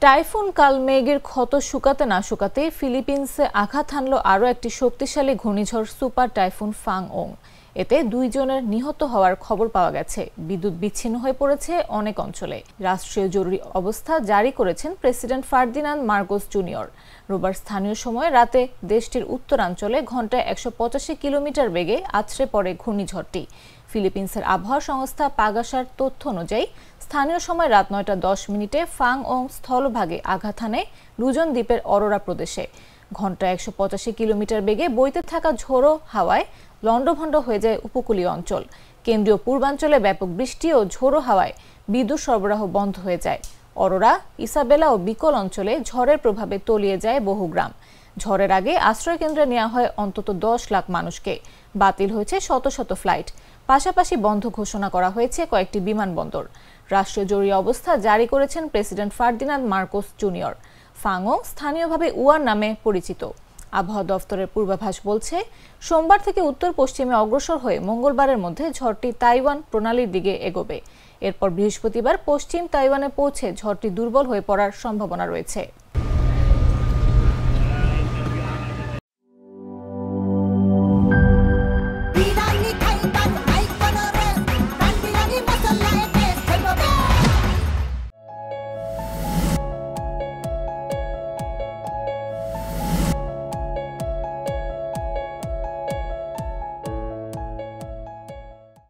Typhoon কালমেঘের ক্ষত শুকাতে না শুকাতেই ফিলিপিন্সে আঘাত হানল আরও একটি শক্তিশালী ঘূর্ণিঝড় সুপার টাইফুন ফাং-ওং। এতে 2 জনের নিহত হওয়ার খবর পাওয়া গেছে। বিদ্যুৎ বিচ্ছিন্ন হয়ে পড়েছে অনেক অঞ্চলে। রাষ্ট্রীয় জরুরি অবস্থা জারি করেছেন প্রেসিডেন্ট ফার্দিনান্দ মার্কোস জুনিয়র। রোববার স্থানীয় সময় রাতে দেশটির উত্তরাঞ্চলে ঘন্টায় 185 কিলোমিটার বেগে আছড়ে পড়ে ঘূর্ণিঝড়টি। ফিলিপিন্সের আবহাওয়া সংস্থা পাগাসার তথ্য অনুযায়ী স্থানীয় সময় রাত 9:10 ফাং-ওং স্থলভাগে আঘাত হানে লুজন দ্বীপের অরোরা প্রদেশে। ঘন্টায় 185 কিলোমিটার বেগে বইতে থাকা ঝোড়ো হাওয়ায় লন্ডভন্ড হয়ে যায় উপকূলীয় অঞ্চল। কেন্দ্রীয় পূর্বাঞ্চলে ব্যাপক বৃষ্টি ও ঝোড়ো হাওয়ায় বিদ্যুৎ সরবরাহ বন্ধ হয়ে যায়। অরোরা, ইসাবেলা ও বিকল অঞ্চলে ঝড়ের প্রভাবে তলিয়ে যায় বহু গ্রাম। ঝড়ের আগে আশ্রয়কেন্দ্রে নেওয়া হয় অন্তত 10 লাখ মানুষকে। বাতিল হয়েছে শত শত ফ্লাইট। পাশাপাশি বন্ধ ঘোষণা করা হয়েছে কয়েকটি বিমানবন্দর। রাষ্ট্রীয় জরুরি অবস্থা জারি করেছেন প্রেসিডেন্ট ফার্দিনান্দ মার্কোস জুনিয়র। ফাং-ওং স্থানীয়ভাবে উয়ার নামে পরিচিত। আবহাওয়া দফতরের পূর্বাভাস বলছে, সোমবার থেকে উত্তর পশ্চিমে অগ্রসর হয়ে মঙ্গলবারের মধ্যে ঝড়টি তাইওয়ান প্রণালীর দিকে এগোবে। এরপর বৃহস্পতিবার পশ্চিম তাইওয়ানে পৌঁছে ঝড়টি দুর্বল হয়ে পড়ার সম্ভাবনা রয়েছে।